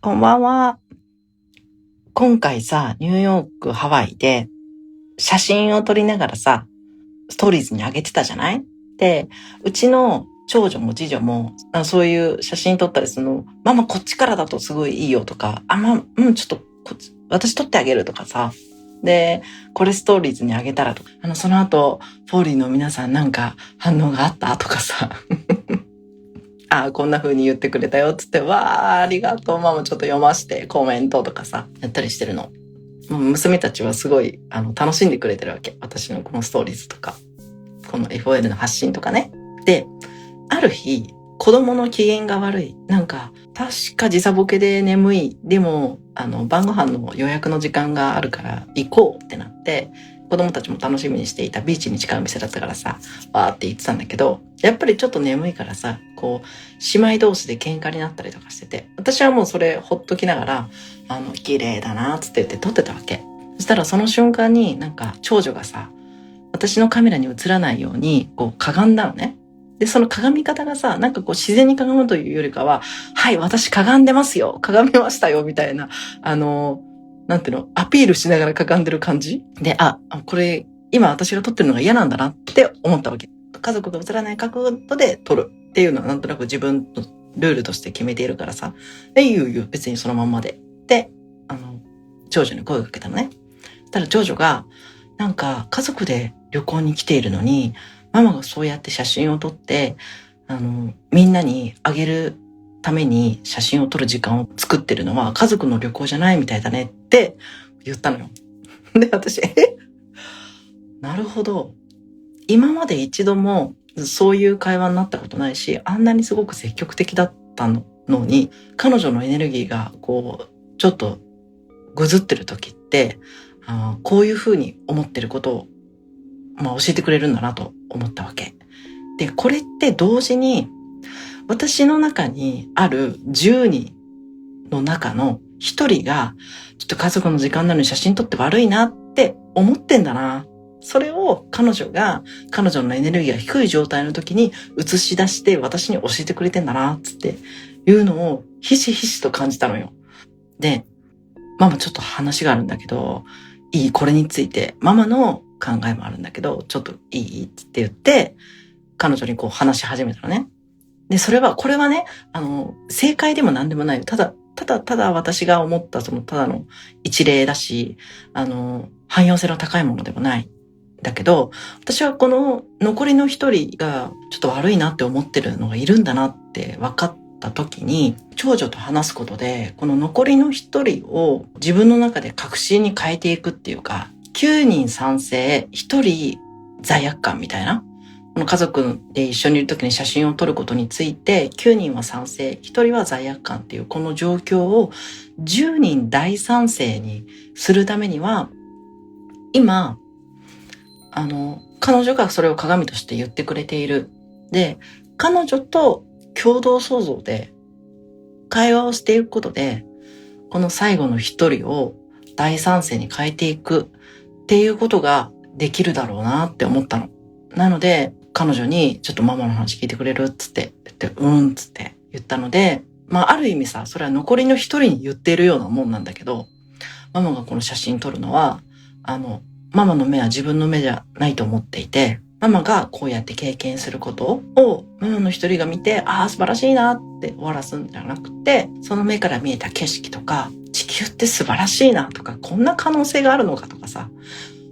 こんばんは。今回さ、ニューヨーク、ハワイで写真を撮りながらさ、ストーリーズに上げてたじゃない？で、うちの長女も次女も、そういう写真撮ったりするの、ママこっちからだとすごいいいよとか、ちょっとこっち、私撮ってあげるとかさ。で、これストーリーズに上げたらとか、その後、フォーリーの皆さんなんか反応があったとかさ。こんな風に言ってくれたよっつって、わー、ありがとう、ママちょっと読ましてコメントとかさ、やったりしてるの。もう娘たちはすごい、楽しんでくれてるわけ。私のこのストーリーズとか、この FOL の発信とかね。で、ある日、子供の機嫌が悪い。なんか、確か時差ボケで眠い。でも、晩ご飯の予約の時間があるから行こうってなって、子供たちも楽しみにしていたビーチに近いお店だったからさ、わーって言ってたんだけど、やっぱりちょっと眠いからさ、こう、姉妹同士で喧嘩になったりとかしてて、私はもうそれほっときながら、綺麗だなーつって言って撮ってたわけ。そしたらその瞬間になんか長女がさ、私のカメラに映らないように、こう、かがんだのね。で、その鏡み方がさ、なんかこう自然にかがむというよりかは、はい、私かがんでますよ、かがみましたよ、みたいな、なんていうの、アピールしながらかがんでる感じで、これ、今私が撮ってるのが嫌なんだなって思ったわけ。家族が映らない角度で撮るっていうのはなんとなく自分のルールとして決めているからさ、いいよ、別にそのまんまで。で、長女に声をかけたのね。ただ長女が、なんか家族で旅行に来ているのに、ママがそうやって写真を撮って、みんなにあげるために写真を撮る時間を作ってるのは家族の旅行じゃないみたいだねって言ったのよ。で、私、なるほど。今まで一度もそういう会話になったことないし、あんなにすごく積極的だったのに、彼女のエネルギーがこう、ちょっとぐずってる時って、こういうふうに思ってることを、教えてくれるんだなと思ったわけ。で、これって同時に、私の中にある10人の中の1人が、ちょっと家族の時間なのに写真撮って悪いなって思ってんだな。それを彼女のエネルギーが低い状態の時に映し出して私に教えてくれてんだな、つっていうのをひしひしと感じたのよ。で、ママちょっと話があるんだけど、これについて、ママの考えもあるんだけど、ちょっといいって言って、彼女にこう話し始めたのね。で、これはね、正解でも何でもない。ただ私が思ったただの一例だし、汎用性の高いものでもない。だけど、私はこの残りの一人がちょっと悪いなって思ってるのがいるんだなって分かった時に、長女と話すことで、この残りの一人を自分の中で確信に変えていくっていうか、9人賛成、1人罪悪感みたいな。この家族で一緒にいる時に写真を撮ることについて、9人は賛成、1人は罪悪感っていうこの状況を10人大賛成にするためには、今、彼女がそれを鏡として言ってくれている。で、彼女と共同創造で会話をしていくことで、この最後の一人を大賛成に変えていくっていうことができるだろうなって思ったの。なので、彼女にちょっとママの話聞いてくれるっつって言って、つって言ったので、ある意味さ、それは残りの一人に言っているようなもんなんだけど、ママがこの写真撮るのは、ママの目は自分の目じゃないと思っていて、ママがこうやって経験することをママの一人が見て、素晴らしいなって終わらすんじゃなくて、その目から見えた景色とか、地球って素晴らしいなとか、こんな可能性があるのかとかさ、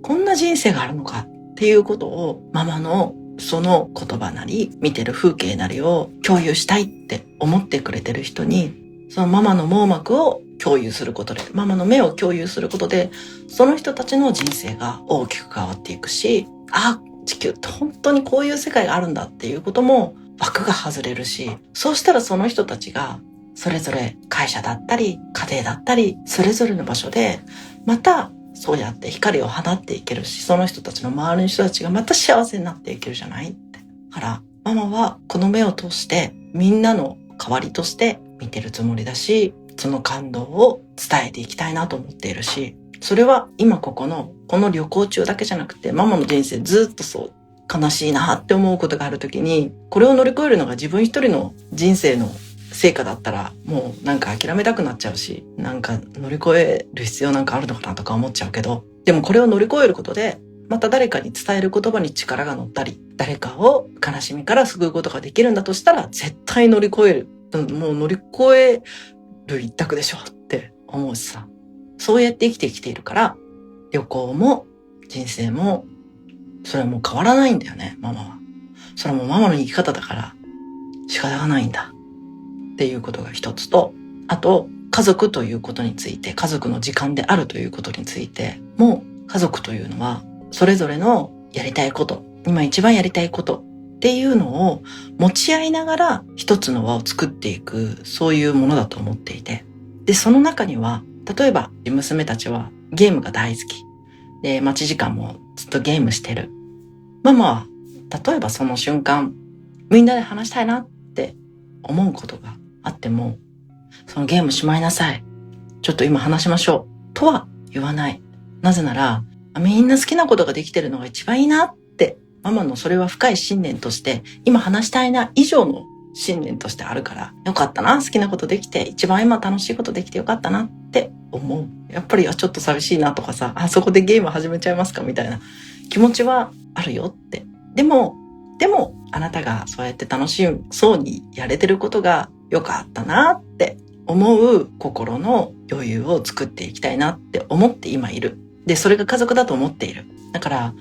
こんな人生があるのかっていうことをママのその言葉なり見てる風景なりを共有したいって思ってくれてる人に、そのママの網膜を共有することで、ママの目を共有することで、その人たちの人生が大きく変わっていくし、地球って本当にこういう世界があるんだっていうことも枠が外れるし、そうしたらその人たちがそれぞれ会社だったり家庭だったりそれぞれの場所でまたそうやって光を放っていけるし、その人たちの周りの人たちがまた幸せになっていけるじゃないって。だからママはこの目を通してみんなの代わりとして見てるつもりだし、その感動を伝えていきたいなと思っているし、それは今この旅行中だけじゃなくて、ママの人生ずっとそう悲しいなって思うことがあるときに、これを乗り越えるのが自分一人の人生の成果だったらもうなんか諦めたくなっちゃうし、なんか乗り越える必要なんかあるのかなとか思っちゃうけど、でもこれを乗り越えることでまた誰かに伝える言葉に力が乗ったり、誰かを悲しみから救うことができるんだとしたら絶対乗り越える。もう乗り越える一択でしょって思うしさ。そうやって生きてきているから、旅行も人生もそれはもう変わらないんだよね、ママは。それはもうママの生き方だから仕方がないんだっていうことが一つと、あと家族ということについて、家族の時間であるということについても、家族というのはそれぞれのやりたいこと、今一番やりたいことっていうのを持ち合いながら一つの輪を作っていく、そういうものだと思っていて、でその中には例えば娘たちはゲームが大好きで、待ち時間もずっとゲームしてる。ママは例えばその瞬間みんなで話したいなって思うことがあっても、そのゲームしまいなさい、ちょっと今話しましょうとは言わない。なぜならみんな好きなことができてるのが一番いいなって、ママのそれは深い信念として、今話したいな以上の信念としてあるから、よかったな、好きなことできて、一番今楽しいことできてよかったなって思う。やっぱりちょっと寂しいなとかさ、そこでゲーム始めちゃいますかみたいな気持ちはあるよって。でもあなたがそうやって楽しそうにやれてることがよかったなって思う心の余裕を作っていきたいなって思って今いる。で、それが家族だと思っている。だから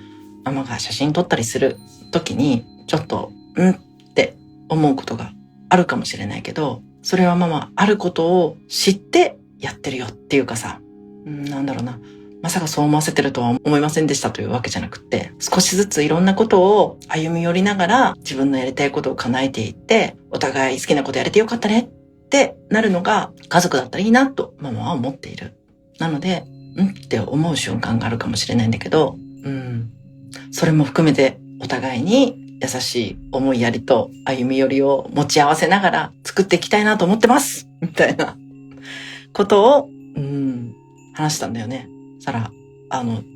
ママが写真撮ったりする時にちょっとって思うことがあるかもしれないけど、それはママあることを知ってやってるよっていうかさ、なんだろうな、まさかそう思わせてるとは思いませんでしたというわけじゃなくって、少しずついろんなことを歩み寄りながら自分のやりたいことを叶えていって、お互い好きなことやれてよかったねってなるのが家族だったらいいなとママは思っている。なのでって思う瞬間があるかもしれないんだけど、それも含めてお互いに優しい思いやりと歩み寄りを持ち合わせながら作っていきたいなと思ってますみたいなことを話したんだよね。そしたら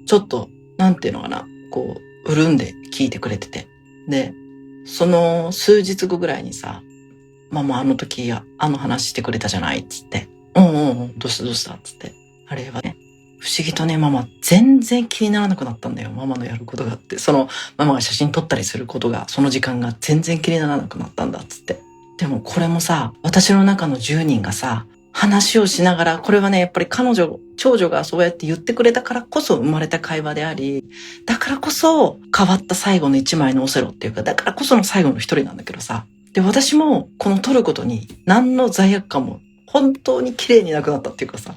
ちょっとなんていうのかな、こう潤んで聞いてくれてて、でその数日後ぐらいにさ、ママ時話してくれたじゃないっつって、どうしたっつって、あれはね、不思議とね、ママ全然気にならなくなったんだよ。ママのやることがあって、そのママが写真撮ったりすることが、その時間が全然気にならなくなったんだっつって。でもこれもさ、私の中の10人がさ、話をしながら、これはね、やっぱり長女がそうやって言ってくれたからこそ生まれた会話であり、だからこそ変わった最後の一枚のオセロっていうか、だからこその最後の一人なんだけどさ。で、私もこの撮ることに何の罪悪感も本当に綺麗になくなったっていうかさ。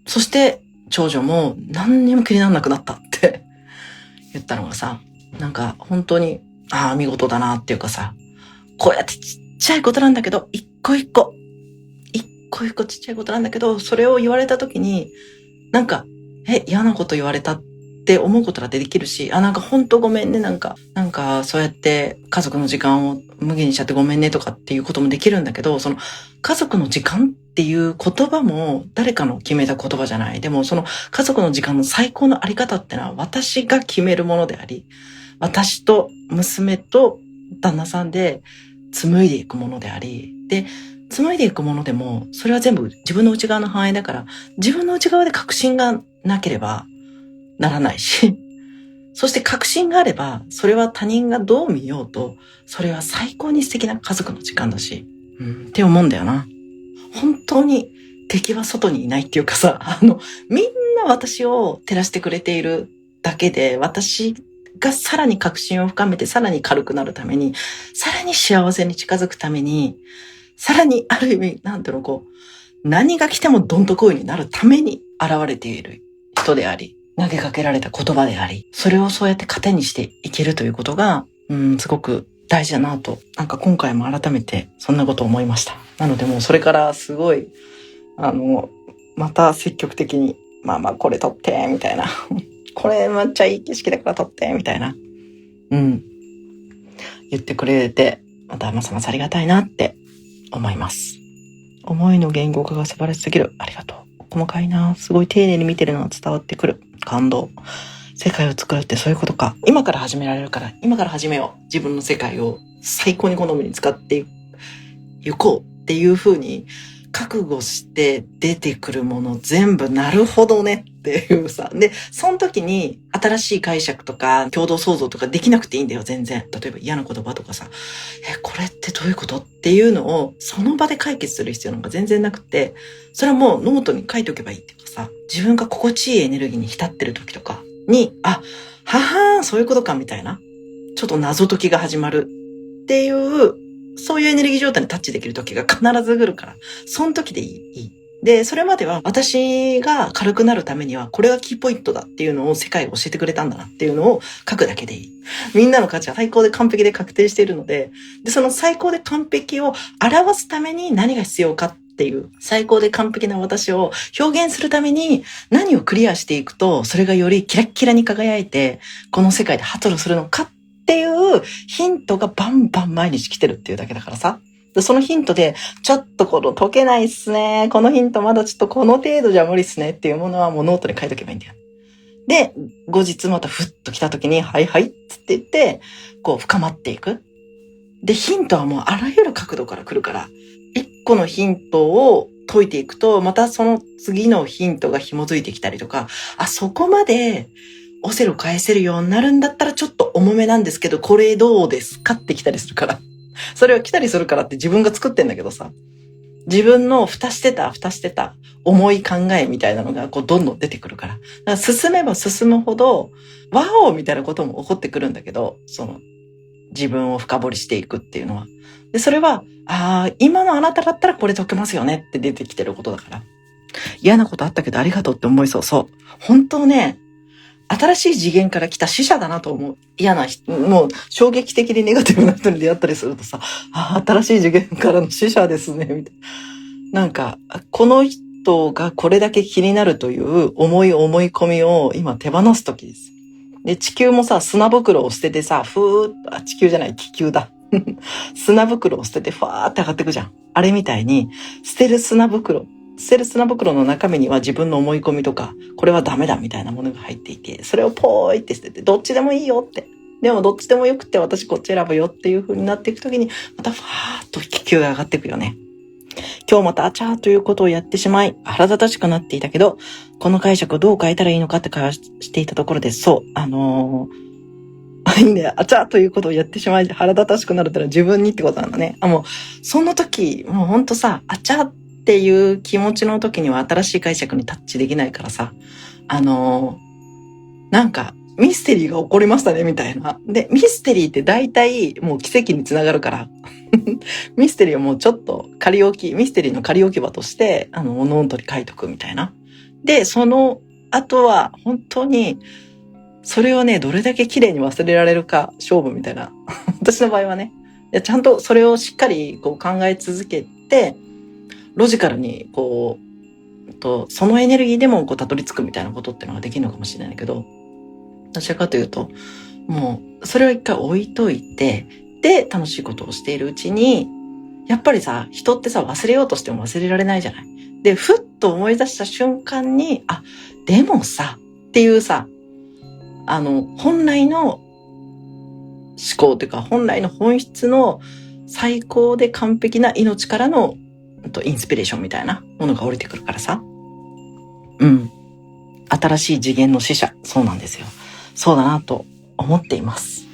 そして長女も何にも気にならなくなったって言ったのがさ、なんか本当に見事だなっていうかさ、こうやってちっちゃいことなんだけど、一個一個ちっちゃいことなんだけど、それを言われた時になんか嫌なこと言われたって思うことができるし、なんか本当ごめんね、なんかそうやって家族の時間を無限にしちゃってごめんねとかっていうこともできるんだけど、その家族の時間っていう言葉も誰かの決めた言葉じゃない。でもその家族の時間の最高のあり方ってのは私が決めるものであり、私と娘と旦那さんで紡いでいくものであり、で紡いでいくものでもそれは全部自分の内側の範囲だから、自分の内側で確信がなければならないし、そして確信があればそれは他人がどう見ようとそれは最高に素敵な家族の時間だし、って思うんだよな。本当に敵は外にいないっていうかさ、みんな私を照らしてくれているだけで、私がさらに確信を深めて、さらに軽くなるために、さらに幸せに近づくために、さらにある意味、何が来てもどんとこいになるために現れている人であり、投げかけられた言葉であり、それをそうやって糧にしていけるということが、すごく大事だなと、今回も改めてそんなことを思いました。なのでもうそれからすごい、また積極的に、これ撮って、みたいな。これめっちゃいい景色だから撮って、みたいな。言ってくれて、またますますありがたいなって思います。思いの言語化が素晴らしすぎる。ありがとう。細かいな。すごい丁寧に見てるのが伝わってくる。感動。世界を作るってそういうことか。今から始められるから、今から始めよう。自分の世界を最高に好みに使っていこうっていう風に覚悟して出てくるもの全部なるほどねっていうさ。で、その時に新しい解釈とか共同創造とかできなくていいんだよ、全然。例えば嫌な言葉とかさ、これってどういうことっていうのをその場で解決する必要なんか全然なくて、それはもうノートに書いておけばいいっていうかさ、自分が心地いいエネルギーに浸ってる時とかに、ははーん、そういうことかみたいな。ちょっと謎解きが始まるっていう、そういうエネルギー状態にタッチできる時が必ず来るから、その時でいい。で、それまでは私が軽くなるためには、これがキーポイントだっていうのを世界が教えてくれたんだなっていうのを書くだけでいい。みんなの価値は最高で完璧で確定しているので、その最高で完璧を表すために何が必要かっていう、最高で完璧な私を表現するために何をクリアしていくと、それがよりキラッキラに輝いて、この世界で発露するのかっていうヒントがバンバン毎日来てるっていうだけだからさ。そのヒントで、ちょっとこの解けないっすね。このヒントまだちょっとこの程度じゃ無理っすねっていうものはもうノートに書いとけばいいんだよ。で、後日またふっと来た時に、はいはいっつって言って、こう深まっていく。で、ヒントはもうあらゆる角度から来るから、一個のヒントを解いていくと、またその次のヒントが紐づいてきたりとか、そこまでオセロ返せるようになるんだったらちょっと重めなんですけど、これどうですかって来たりするから。それは来たりするからって自分が作ってんだけどさ、自分の蓋してた重い考えみたいなのがこうどんどん出てくるから。だから進めば進むほど、ワオみたいなことも起こってくるんだけど、その自分を深掘りしていくっていうのは。で、それは、今のあなただったらこれ解けますよねって出てきてることだから。嫌なことあったけどありがとうって思いそう。そう。本当ね、新しい次元から来た死者だなと思う。嫌な人、もう衝撃的にネガティブな人に出会ったりするとさ、新しい次元からの死者ですね、みたいな。なんか、この人がこれだけ気になるという思い込みを今手放す時です。で、地球もさ、砂袋を捨ててさ、地球じゃない、気球だ。砂袋を捨ててファーって上がってくじゃん。あれみたいに、捨てる砂袋の中身には自分の思い込みとか、これはダメだみたいなものが入っていて、それをポーイって捨てて、どっちでもいいよって。でもどっちでもよくて私こっち選ぶよっていう風になっていくときに、またファーっと気球が上がっていくよね。今日またあちゃーということをやってしまい、腹立たしくなっていたけど、この解釈をどう変えたらいいのかって会話していたところで、そう、いいね、あちゃーということをやってしまい、腹立たしくなるってのは自分にってことなんだね。もう、その時、もうほんとさ、あちゃーっていう気持ちの時には新しい解釈にタッチできないからさ、なんか、ミステリーが起こりましたね、みたいな。で、ミステリーって大体もう奇跡につながるから、ミステリーをもうちょっとミステリーの仮置き場として、ノートに書いとくみたいな。で、その後は本当に、それをね、どれだけ綺麗に忘れられるか勝負みたいな。私の場合はね、ちゃんとそれをしっかりこう考え続けて、ロジカルにこう、そのエネルギーでもこうたどり着くみたいなことっていうのができるのかもしれないけど、どちらかというと、もう、それを一回置いといて、で、楽しいことをしているうちに、やっぱりさ、人ってさ、忘れようとしても忘れられないじゃない。で、ふっと思い出した瞬間に、でもさ、っていうさ、本来の思考というか、本来の本質の最高で完璧な命からのインスピレーションみたいなものが降りてくるからさ。新しい次元の使者、そうなんですよ。そうだなと思っています。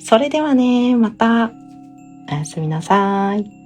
それではね、また、おやすみなさい。